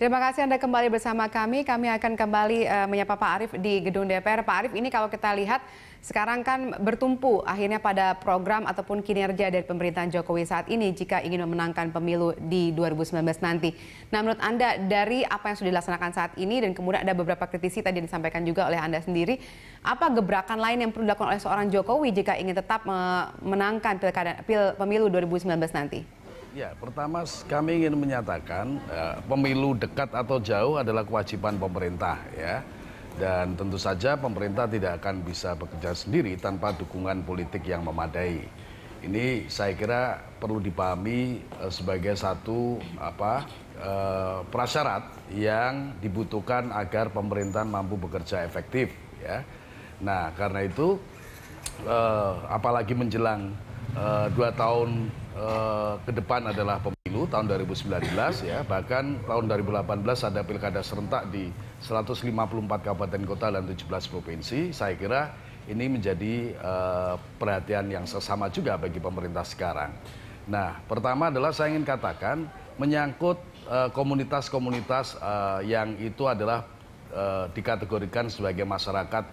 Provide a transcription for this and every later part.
Terima kasih Anda kembali bersama kami. Kami akan kembali menyapa Pak Arief di gedung DPR. Pak Arief, ini kalau kita lihat sekarang kan bertumpu akhirnya pada program ataupun kinerja dari pemerintahan Jokowi saat ini jika ingin memenangkan pemilu di 2019 nanti. Nah, menurut Anda dari apa yang sudah dilaksanakan saat ini dan kemudian ada beberapa kritisi tadi disampaikan juga oleh Anda sendiri, apa gebrakan lain yang perlu dilakukan oleh seorang Jokowi jika ingin tetap memenangkan pemilu 2019 nanti? Ya, pertama kami ingin menyatakan pemilu dekat atau jauh adalah kewajiban pemerintah, ya. Dan tentu saja pemerintah tidak akan bisa bekerja sendiri tanpa dukungan politik yang memadai. Ini saya kira perlu dipahami sebagai satu prasyarat yang dibutuhkan agar pemerintahan mampu bekerja efektif, ya. Nah, karena itu apalagi menjelang 2 tahun ke depan adalah pemilu tahun 2019, ya, bahkan tahun 2018 ada pilkada serentak di 154 kabupaten kota dan 17 provinsi. Saya kira ini menjadi perhatian yang sesama juga bagi pemerintah sekarang. Nah, pertama adalah saya ingin katakan menyangkut komunitas-komunitas yang itu adalah dikategorikan sebagai masyarakat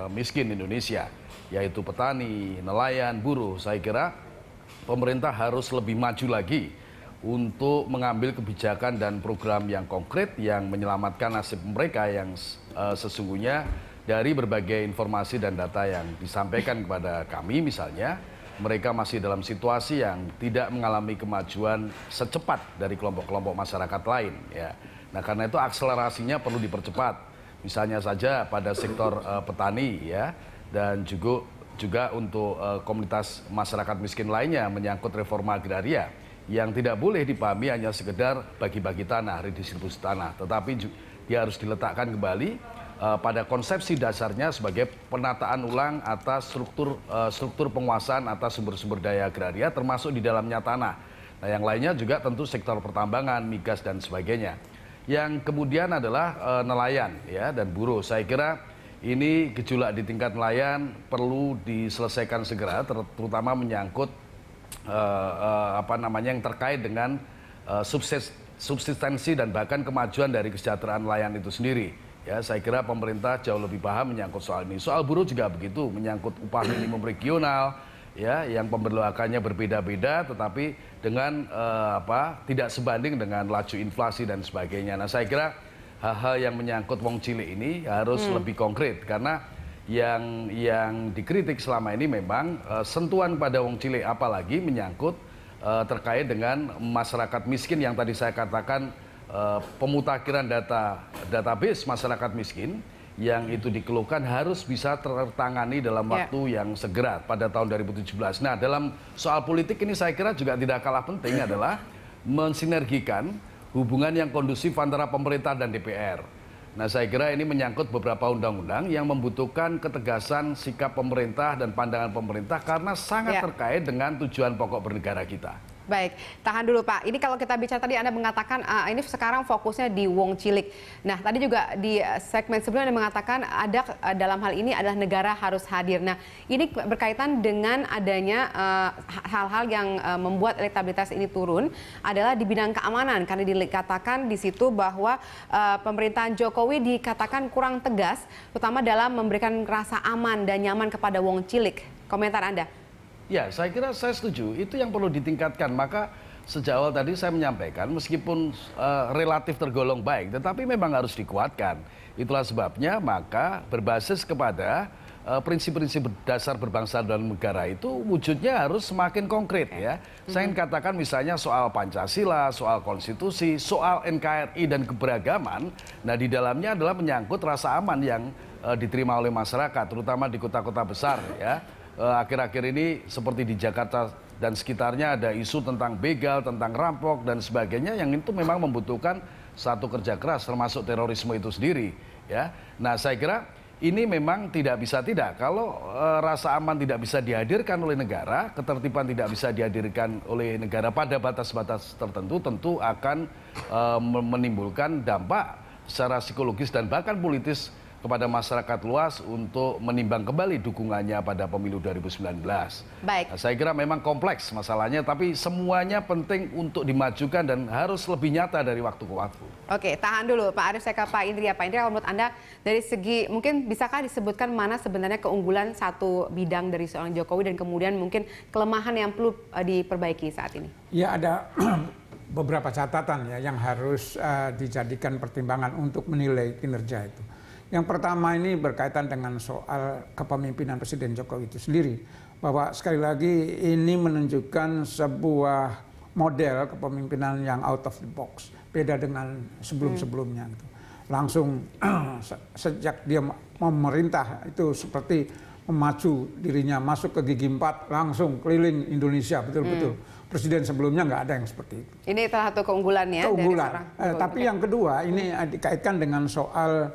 miskin Indonesia, yaitu petani, nelayan, buruh. Saya kira pemerintah harus lebih maju lagi untuk mengambil kebijakan dan program yang konkret yang menyelamatkan nasib mereka yang sesungguhnya dari berbagai informasi dan data yang disampaikan kepada kami, misalnya mereka masih dalam situasi yang tidak mengalami kemajuan secepat dari kelompok-kelompok masyarakat lain, ya. Nah, karena itu akselerasinya perlu dipercepat. Misalnya saja pada sektor petani, ya, dan juga untuk komunitas masyarakat miskin lainnya menyangkut reforma agraria yang tidak boleh dipahami hanya sekedar bagi-bagi tanah, redistribusi tanah, tetapi dia harus diletakkan kembali pada konsepsi dasarnya sebagai penataan ulang atas struktur penguasaan atas sumber-sumber daya agraria termasuk di dalamnya tanah. Nah, yang lainnya juga tentu sektor pertambangan, migas dan sebagainya. Yang kemudian adalah nelayan, ya, dan buruh. Saya kira ini gejolak di tingkat nelayan perlu diselesaikan segera, terutama menyangkut yang terkait dengan subsistensi dan bahkan kemajuan dari kesejahteraan nelayan itu sendiri. Ya, saya kira pemerintah jauh lebih paham menyangkut soal ini. Soal buruh juga begitu, menyangkut upah minimum regional, ya, yang pemberlakuannya berbeda-beda, tetapi dengan tidak sebanding dengan laju inflasi dan sebagainya. Nah, saya kira hal-hal yang menyangkut wong cilik ini harus lebih konkret, karena yang dikritik selama ini memang sentuhan pada wong cilik, apalagi menyangkut terkait dengan masyarakat miskin yang tadi saya katakan pemutakhiran database masyarakat miskin yang itu dikeluhkan harus bisa tertangani dalam waktu yang segera pada tahun 2017. Nah, dalam soal politik ini saya kira juga tidak kalah penting adalah mensinergikan hubungan yang kondusif antara pemerintah dan DPR. Nah, saya kira ini menyangkut beberapa undang-undang yang membutuhkan ketegasan sikap pemerintah dan pandangan pemerintah karena sangat terkait dengan tujuan pokok bernegara kita. Baik, tahan dulu Pak. Ini kalau kita bicara tadi Anda mengatakan ini sekarang fokusnya di wong cilik. Nah, tadi juga di segmen sebelumnya Anda mengatakan ada dalam hal ini adalah negara harus hadir. Nah, ini berkaitan dengan adanya hal-hal yang membuat elektabilitas ini turun adalah di bidang keamanan. Karena dikatakan di situ bahwa pemerintahan Jokowi dikatakan kurang tegas, terutama dalam memberikan rasa aman dan nyaman kepada wong cilik. Komentar Anda? Ya, saya kira saya setuju. Itu yang perlu ditingkatkan. Maka sejak awal tadi saya menyampaikan meskipun relatif tergolong baik, tetapi memang harus dikuatkan. Itulah sebabnya maka berbasis kepada prinsip-prinsip dasar berbangsa dan negara itu wujudnya harus semakin konkret, ya. Saya ingin katakan misalnya soal Pancasila, soal konstitusi, soal NKRI dan keberagaman. Nah, di dalamnya adalah menyangkut rasa aman yang diterima oleh masyarakat, terutama di kota-kota besar, ya. Akhir-akhir ini seperti di Jakarta dan sekitarnya ada isu tentang begal, tentang rampok dan sebagainya yang itu memang membutuhkan satu kerja keras termasuk terorisme itu sendiri, ya. Nah, saya kira ini memang tidak bisa tidak. Kalau rasa aman tidak bisa dihadirkan oleh negara, ketertiban tidak bisa dihadirkan oleh negara pada batas-batas tertentu, tentu akan menimbulkan dampak secara psikologis dan bahkan politis kepada masyarakat luas untuk menimbang kembali dukungannya pada pemilu 2019. Baik. Nah, saya kira memang kompleks masalahnya, tapi semuanya penting untuk dimajukan dan harus lebih nyata dari waktu ke waktu. Oke, tahan dulu Pak Arief, saya ke Pak Indri. Pak Indri, kalau menurut Anda dari segi, mungkin bisakah disebutkan mana sebenarnya keunggulan satu bidang dari seorang Jokowi dan kemudian mungkin kelemahan yang perlu diperbaiki saat ini? Ya, ada beberapa catatan ya yang harus dijadikan pertimbangan untuk menilai kinerja itu. Yang pertama ini berkaitan dengan soal kepemimpinan Presiden Jokowi itu sendiri. Bahwa sekali lagi ini menunjukkan sebuah model kepemimpinan yang out of the box. Beda dengan sebelum-sebelumnya. Gitu. Langsung sejak dia memerintah itu seperti memacu dirinya masuk ke gigi 4, langsung keliling Indonesia betul-betul. Presiden sebelumnya nggak ada yang seperti itu. Ini salah satu keunggulannya. Keunggulan. Dari Tapi yang kedua ini dikaitkan dengan soal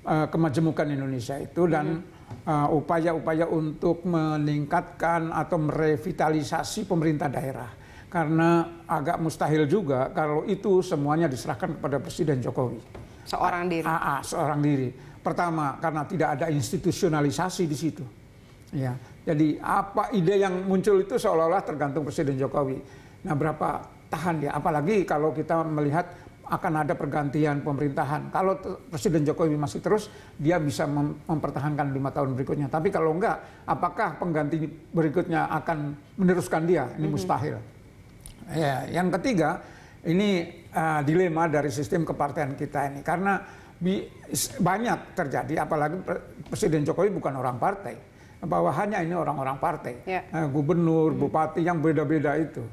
kemajemukan Indonesia itu dan upaya-upaya untuk meningkatkan atau merevitalisasi pemerintah daerah. Karena agak mustahil juga kalau itu semuanya diserahkan kepada Presiden Jokowi. Seorang diri. Seorang diri. Pertama, karena tidak ada institusionalisasi di situ. Ya, jadi apa ide yang muncul itu seolah-olah tergantung Presiden Jokowi. Nah, berapa tahan dia? Apalagi kalau kita melihat akan ada pergantian pemerintahan. Kalau Presiden Jokowi masih terus, dia bisa mempertahankan 5 tahun berikutnya. Tapi kalau enggak, apakah pengganti berikutnya akan meneruskan dia? Ini mustahil. Ya, yang ketiga, ini dilema dari sistem kepartean kita ini. Karena banyak terjadi, apalagi Presiden Jokowi bukan orang partai. Bawahannya ini orang-orang partai. Gubernur, bupati yang beda-beda itu.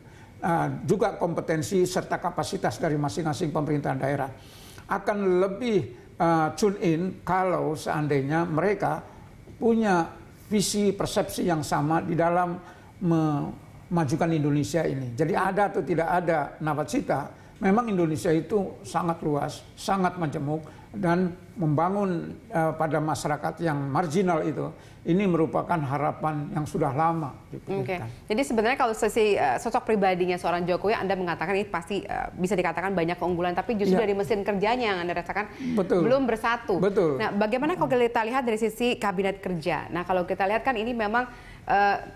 Juga kompetensi serta kapasitas dari masing-masing pemerintahan daerah akan lebih tune in kalau seandainya mereka punya visi persepsi yang sama di dalam memajukan Indonesia ini. Jadi ada atau tidak ada nawacita, memang Indonesia itu sangat luas, sangat majemuk dan membangun pada masyarakat yang marginal itu. Ini merupakan harapan yang sudah lama dipikirkan. Jadi sebenarnya kalau sosok pribadinya seorang Jokowi, Anda mengatakan ini pasti bisa dikatakan banyak keunggulan, tapi justru dari mesin kerjanya yang Anda rasakan belum bersatu. Nah, bagaimana kalau kita lihat dari sisi kabinet kerja? Nah, kalau kita lihat kan ini memang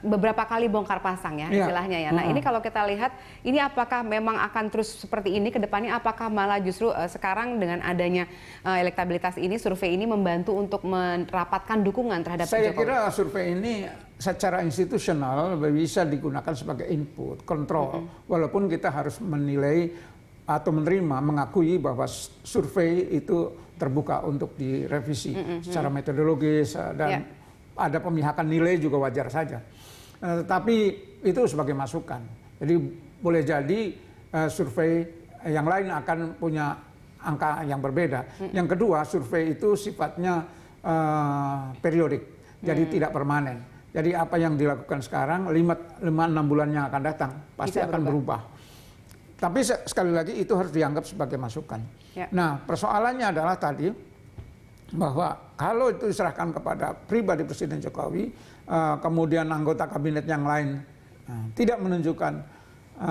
beberapa kali bongkar pasang ya istilahnya ya. Nah, ini kalau kita lihat, ini apakah memang akan terus seperti ini ke depannya? Apakah malah justru sekarang dengan adanya elektabilitas ini, survei ini membantu untuk merapatkan dukungan terhadap Jokowi? Saya kira survei ini secara institusional bisa digunakan sebagai input, kontrol. Walaupun kita harus menilai atau menerima, mengakui bahwa survei itu terbuka untuk direvisi secara metodologis dan ada pemihakan nilai juga wajar saja. Tapi itu sebagai masukan. Jadi boleh jadi survei yang lain akan punya angka yang berbeda. Yang kedua, survei itu sifatnya periodik, jadi tidak permanen. Jadi apa yang dilakukan sekarang 5-6 bulan yang akan datang pasti akan berubah. Tapi sekali lagi itu harus dianggap sebagai masukan. Nah, persoalannya adalah tadi bahwa kalau itu diserahkan kepada pribadi Presiden Jokowi, kemudian anggota kabinet yang lain tidak menunjukkan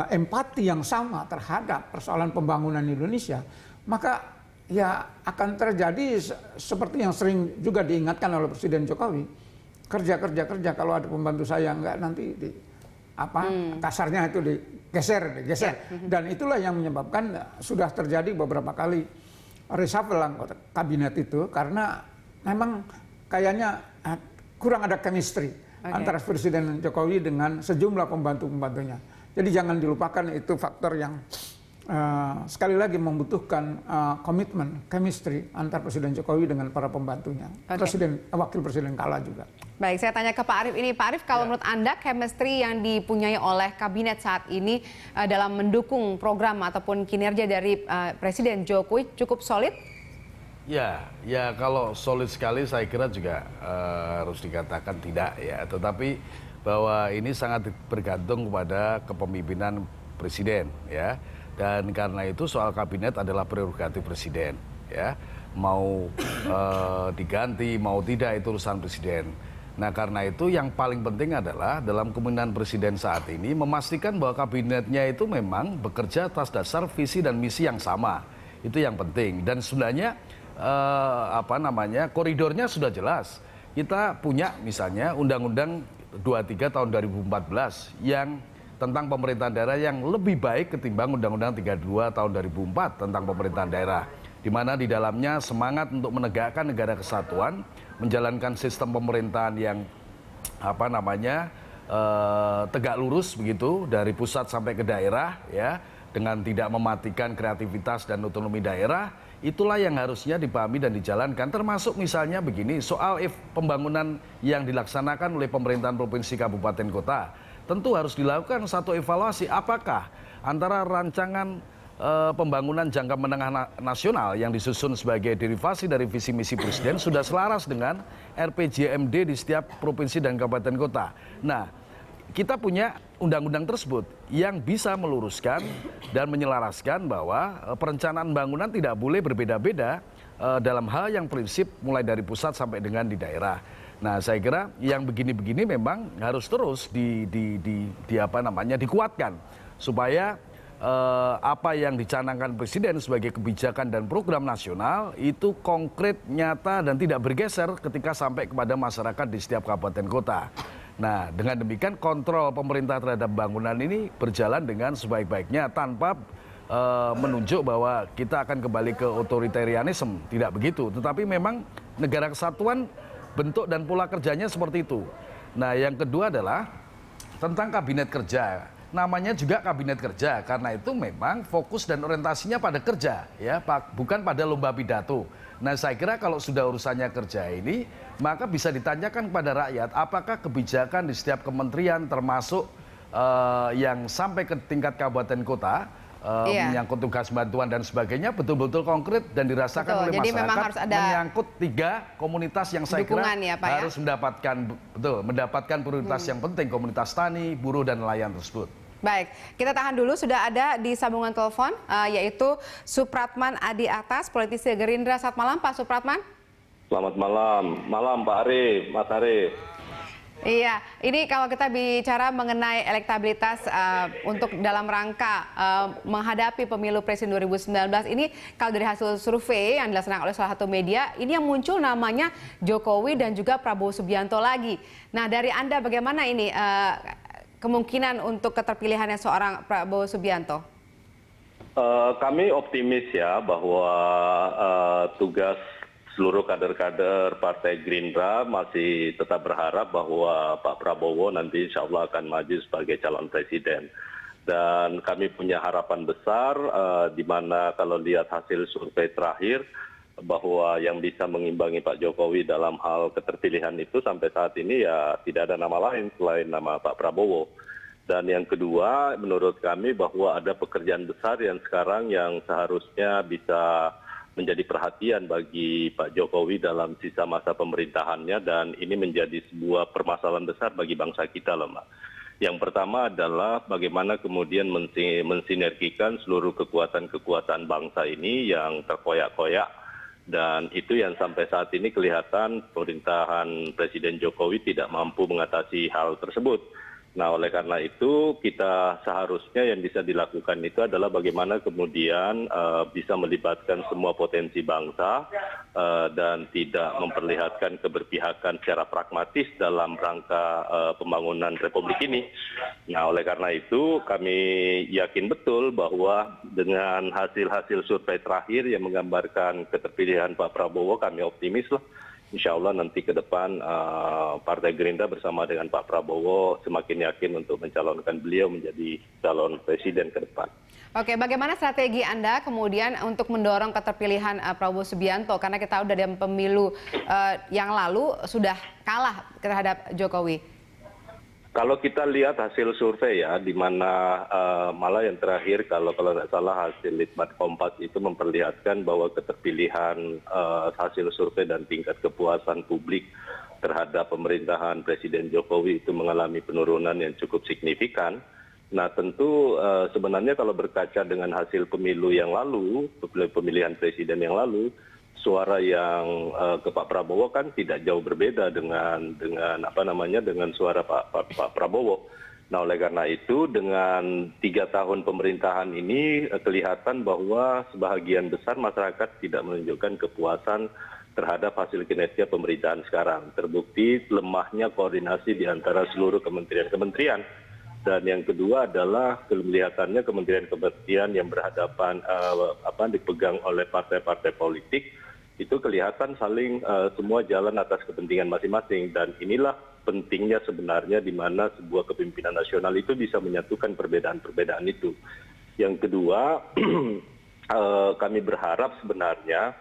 empati yang sama terhadap persoalan pembangunan Indonesia, maka ya akan terjadi seperti yang sering juga diingatkan oleh Presiden Jokowi, kerja kalau ada pembantu saya enggak nanti kasarnya itu digeser. Dan itulah yang menyebabkan sudah terjadi beberapa kali reshuffle anggota kabinet itu karena memang kayaknya kurang ada chemistry antara Presiden Jokowi dengan sejumlah pembantu-pembantunya. Jadi jangan dilupakan itu faktor yang sekali lagi membutuhkan komitmen, chemistry antar Presiden Jokowi dengan para pembantunya, wakil presiden kala juga. Baik, saya tanya ke Pak Arief ini. Pak Arief, kalau menurut Anda chemistry yang dipunyai oleh kabinet saat ini dalam mendukung program ataupun kinerja dari Presiden Jokowi cukup solid? Ya kalau solid sekali saya kira juga harus dikatakan tidak ya. Tetapi bahwa ini sangat bergantung kepada kepemimpinan Presiden ya. Dan karena itu soal kabinet adalah prerogatif Presiden ya. Mau diganti, mau tidak itu urusan Presiden. Nah karena itu yang paling penting adalah dalam kepemimpinan Presiden saat ini memastikan bahwa kabinetnya itu memang bekerja atas dasar visi dan misi yang sama. Itu yang penting. Dan sebenarnya koridornya sudah jelas. Kita punya misalnya Undang-Undang 23 tahun 2014 yang tentang pemerintahan daerah yang lebih baik ketimbang Undang-Undang 32 tahun 2004 tentang pemerintahan daerah, di mana di dalamnya semangat untuk menegakkan negara kesatuan, menjalankan sistem pemerintahan yang tegak lurus begitu dari pusat sampai ke daerah, ya, dengan tidak mematikan kreativitas dan otonomi daerah. Itulah yang harusnya dipahami dan dijalankan, termasuk misalnya begini, soal pembangunan yang dilaksanakan oleh pemerintahan provinsi, kabupaten, kota. Tentu harus dilakukan satu evaluasi, apakah antara rancangan pembangunan jangka menengah nasional yang disusun sebagai derivasi dari visi misi presiden sudah selaras dengan RPJMD di setiap provinsi dan kabupaten kota. Nah, kita punya undang-undang tersebut yang bisa meluruskan dan menyelaraskan bahwa perencanaan bangunan tidak boleh berbeda-beda dalam hal yang prinsip mulai dari pusat sampai dengan di daerah. Nah, saya kira yang begini-begini memang harus terus dikuatkan supaya apa yang dicanangkan Presiden sebagai kebijakan dan program nasional itu konkret, nyata, dan tidak bergeser ketika sampai kepada masyarakat di setiap kabupaten kota. Nah, dengan demikian kontrol pemerintah terhadap bangunan ini berjalan dengan sebaik-baiknya tanpa menunjuk bahwa kita akan kembali ke otoritarianisme. Tidak begitu, tetapi memang negara kesatuan bentuk dan pola kerjanya seperti itu. Nah, yang kedua adalah tentang kabinet kerja. Namanya juga kabinet kerja karena itu memang fokus dan orientasinya pada kerja, ya, bukan pada lomba pidato. Nah, saya kira kalau sudah urusannya kerja ini, maka bisa ditanyakan kepada rakyat apakah kebijakan di setiap kementerian termasuk yang sampai ke tingkat kabupaten kota menyangkut tugas bantuan dan sebagainya betul-betul konkret dan dirasakan oleh jadi masyarakat, memang harus ada menyangkut 3 komunitas yang saya kira harus mendapatkan prioritas yang penting, komunitas tani, buruh, dan nelayan tersebut. Baik, kita tahan dulu, sudah ada di sambungan telepon yaitu Supratman Adi Atas, politisi Gerindra. Selamat malam Pak Supratman. Selamat malam Pak Arif, Mas Arif. Iya, ini kalau kita bicara mengenai elektabilitas untuk dalam rangka menghadapi pemilu presiden 2019 ini, kalau dari hasil survei yang dilaksanakan oleh salah satu media, ini yang muncul namanya Jokowi dan juga Prabowo Subianto lagi. Nah, dari Anda bagaimana ini kemungkinan untuk keterpilihannya seorang Prabowo Subianto? Kami optimis ya bahwa tugas seluruh kader-kader Partai Gerindra masih tetap berharap bahwa Pak Prabowo nanti insya Allah akan maju sebagai calon presiden. Dan kami punya harapan besar di mana kalau lihat hasil survei terakhir bahwa yang bisa mengimbangi Pak Jokowi dalam hal keterpilihan itu sampai saat ini ya tidak ada nama lain selain nama Pak Prabowo. Dan yang kedua menurut kami bahwa ada pekerjaan besar yang sekarang yang seharusnya bisa menjadi perhatian bagi Pak Jokowi dalam sisa masa pemerintahannya dan ini menjadi sebuah permasalahan besar bagi bangsa kita loh Mbak. Yang pertama adalah bagaimana kemudian mensinergikan seluruh kekuatan-kekuatan bangsa ini yang terkoyak-koyak dan itu yang sampai saat ini kelihatan pemerintahan Presiden Jokowi tidak mampu mengatasi hal tersebut. Nah, oleh karena itu kita seharusnya yang bisa dilakukan itu adalah bagaimana kemudian bisa melibatkan semua potensi bangsa dan tidak memperlihatkan keberpihakan secara pragmatis dalam rangka pembangunan republik ini. Nah, oleh karena itu kami yakin betul bahwa dengan hasil-hasil survei terakhir yang menggambarkan keterpilihan Pak Prabowo, kami optimis lah. Insya Allah nanti ke depan Partai Gerindra bersama dengan Pak Prabowo semakin yakin untuk mencalonkan beliau menjadi calon presiden ke depan. Oke, bagaimana strategi Anda kemudian untuk mendorong keterpilihan Prabowo Subianto? Karena kita tahu dari pemilu yang lalu sudah kalah terhadap Jokowi. Kalau kita lihat hasil survei ya, di mana malah yang terakhir kalau nggak salah hasil Litbang Kompas itu memperlihatkan bahwa keterpilihan hasil survei dan tingkat kepuasan publik terhadap pemerintahan Presiden Jokowi itu mengalami penurunan yang cukup signifikan. Nah tentu sebenarnya kalau berkaca dengan hasil pemilu yang lalu, pemilihan presiden yang lalu, suara yang ke Pak Prabowo kan tidak jauh berbeda dengan suara Pak Prabowo. Nah, oleh karena itu dengan 3 tahun pemerintahan ini kelihatan bahwa sebahagian besar masyarakat tidak menunjukkan kepuasan terhadap hasil kinerja pemerintahan sekarang. Terbukti lemahnya koordinasi di antara seluruh kementerian-kementerian. Dan yang kedua adalah kelihatannya kementerian-kementerian yang berhadapan dipegang oleh partai-partai politik itu kelihatan saling semua jalan atas kepentingan masing-masing, dan inilah pentingnya sebenarnya di mana sebuah kepemimpinan nasional itu bisa menyatukan perbedaan-perbedaan itu. Yang kedua, kami berharap sebenarnya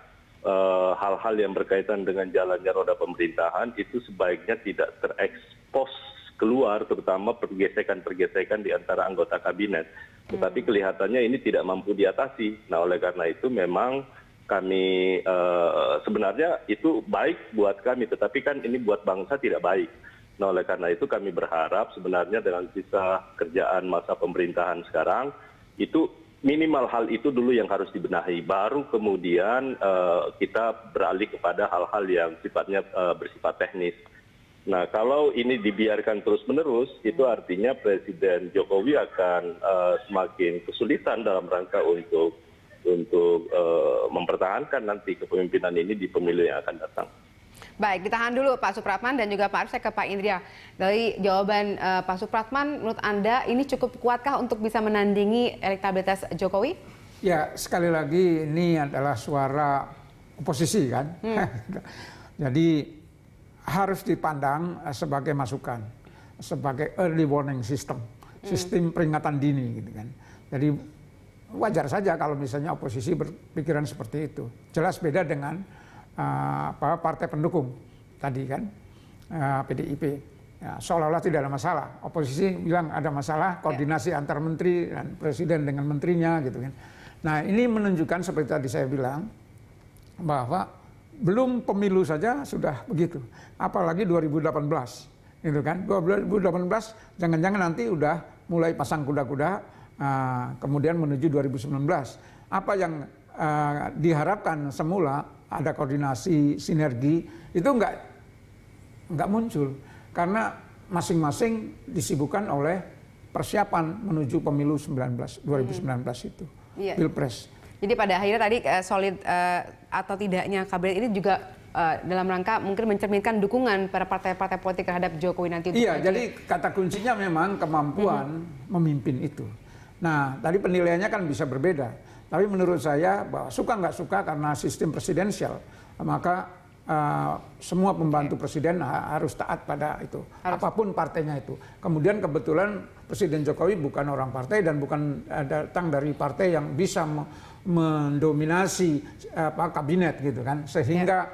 hal-hal yang berkaitan dengan jalannya roda pemerintahan itu sebaiknya tidak terekspos keluar, terutama pergesekan-pergesekan di antara anggota kabinet. Tetapi kelihatannya ini tidak mampu diatasi. Nah, oleh karena itu memang kami sebenarnya itu baik buat kami, tetapi kan ini buat bangsa tidak baik. Nah, oleh karena itu kami berharap sebenarnya dengan sisa kerjaan masa pemerintahan sekarang, itu minimal hal itu dulu yang harus dibenahi. Baru kemudian kita beralih kepada hal-hal yang sifatnya bersifat teknis. Nah, kalau ini dibiarkan terus-menerus, itu artinya Presiden Jokowi akan semakin kesulitan dalam rangka untuk mempertahankan nanti kepemimpinan ini di pemilu yang akan datang. Baik, ditahan dulu Pak Supratman dan juga Pak Arief. Saya ke Pak Indria. Dari jawaban Pak Supratman, menurut Anda ini cukup kuatkah untuk bisa menandingi elektabilitas Jokowi? Ya, sekali lagi ini adalah suara oposisi kan. Jadi harus dipandang sebagai masukan, sebagai early warning system, sistem peringatan dini gitu kan. Jadi wajar saja kalau misalnya oposisi berpikiran seperti itu. Jelas beda dengan partai pendukung tadi kan, PDIP. Ya, seolah-olah tidak ada masalah. Oposisi bilang ada masalah koordinasi antar menteri dan presiden dengan menterinya gitu kan. Nah, ini menunjukkan seperti tadi saya bilang bahwa belum pemilu saja sudah begitu, apalagi 2018 gitu kan. 2018 jangan-jangan nanti udah mulai pasang kuda-kuda, kemudian menuju 2019. Apa yang diharapkan semula ada koordinasi, sinergi, itu nggak muncul karena masing-masing disibukkan oleh persiapan menuju pemilu 2019 itu, Pilpres. Jadi pada akhirnya tadi solid atau tidaknya kabinet ini juga dalam rangka mungkin mencerminkan dukungan para partai-partai politik terhadap Jokowi nanti. Iya, jadi kata kuncinya memang kemampuan memimpin itu. Nah, tadi penilaiannya kan bisa berbeda. Tapi menurut saya bahwa suka nggak suka karena sistem presidensial, maka semua pembantu presiden harus taat pada itu, apapun partainya itu. Kemudian kebetulan Presiden Jokowi bukan orang partai dan bukan datang dari partai yang bisa mendominasi kabinet gitu kan, sehingga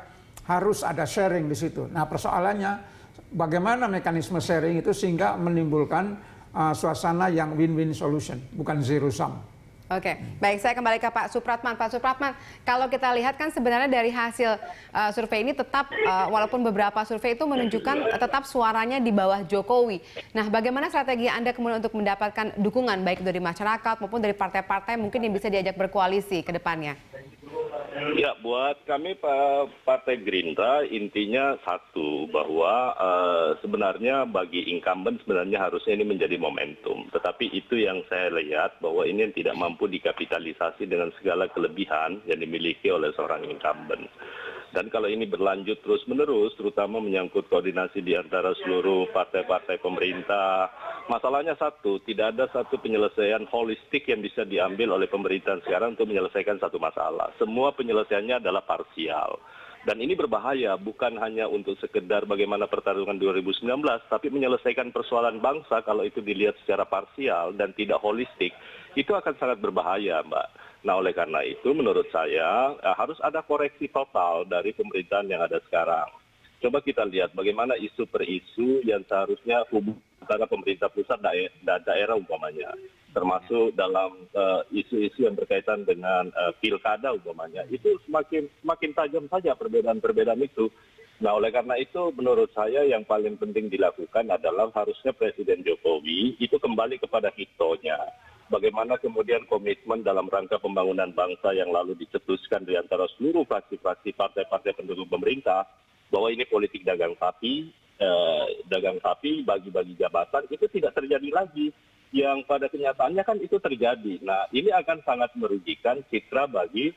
harus ada sharing di situ. Nah, persoalannya bagaimana mekanisme sharing itu sehingga menimbulkan suasana yang win-win solution, bukan zero sum. Oke, baik, saya kembali ke Pak Supratman. Pak Supratman, kalau kita lihat kan sebenarnya dari hasil survei ini tetap, walaupun beberapa survei itu menunjukkan tetap suaranya di bawah Jokowi. Nah, bagaimana strategi Anda kemudian untuk mendapatkan dukungan baik dari masyarakat maupun dari partai-partai mungkin yang bisa diajak berkoalisi ke depannya? Ya, buat kami Partai Gerindra intinya satu, bahwa sebenarnya bagi incumbent sebenarnya harusnya ini menjadi momentum. Tetapi itu yang saya lihat bahwa ini yang tidak mampu dikapitalisasi dengan segala kelebihan yang dimiliki oleh seorang incumbent. Dan kalau ini berlanjut terus-menerus, terutama menyangkut koordinasi di antara seluruh partai-partai pemerintah, masalahnya satu, tidak ada satu penyelesaian holistik yang bisa diambil oleh pemerintahan sekarang untuk menyelesaikan satu masalah. Semua penyelesaiannya adalah parsial. Dan ini berbahaya, bukan hanya untuk sekedar bagaimana pertarungan 2019, tapi menyelesaikan persoalan bangsa kalau itu dilihat secara parsial dan tidak holistik, itu akan sangat berbahaya, Mbak. Nah, oleh karena itu menurut saya harus ada koreksi total dari pemerintahan yang ada sekarang. Coba kita lihat bagaimana isu per isu yang seharusnya hubungan antara pemerintah pusat dan daerah umpamanya. Termasuk dalam isu-isu yang berkaitan dengan pilkada umpamanya. Itu semakin tajam saja perbedaan-perbedaan itu. Nah, oleh karena itu menurut saya yang paling penting dilakukan adalah harusnya Presiden Jokowi itu kembali kepada hitonya. Bagaimana kemudian komitmen dalam rangka pembangunan bangsa yang lalu dicetuskan di antara seluruh fraksi-fraksi partai-partai pendukung pemerintah, bahwa ini politik dagang sapi, dagang sapi, bagi-bagi jabatan, itu tidak terjadi lagi. Yang pada kenyataannya kan itu terjadi. Nah, ini akan sangat merugikan citra bagi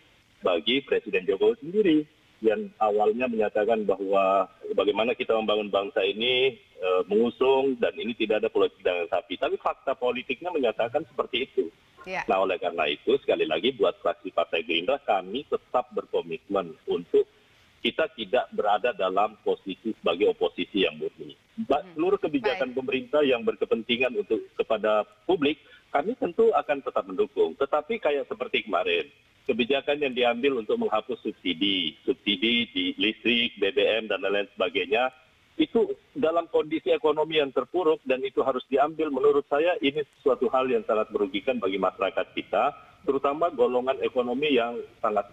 Presiden Jokowi sendiri yang awalnya menyatakan bahwa bagaimana kita membangun bangsa ini mengusung dan ini tidak ada politik dagang sapi. Tapi fakta politiknya menyatakan seperti itu. Ya. Nah, oleh karena itu sekali lagi buat fraksi Partai Gerindra kami tetap berkomitmen untuk kita tidak berada dalam posisi sebagai oposisi yang murni. Seluruh kebijakan pemerintah yang berkepentingan untuk kepada publik, kami tentu akan tetap mendukung. Tetapi kayak seperti kemarin, kebijakan yang diambil untuk menghapus subsidi di listrik, BBM, dan lain-lain sebagainya, itu dalam kondisi ekonomi yang terpuruk dan itu harus diambil, menurut saya ini suatu hal yang sangat merugikan bagi masyarakat kita, terutama golongan ekonomi yang sangat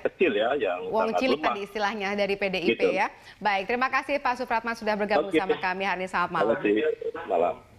kecil ya, yang Wong sangat cilik lemah. tadi istilahnya dari PDIP Gitu. ya. Baik, terima kasih Pak Supratman sudah bergabung sama kami hari ini. Selamat malam. Terima kasih. Malam.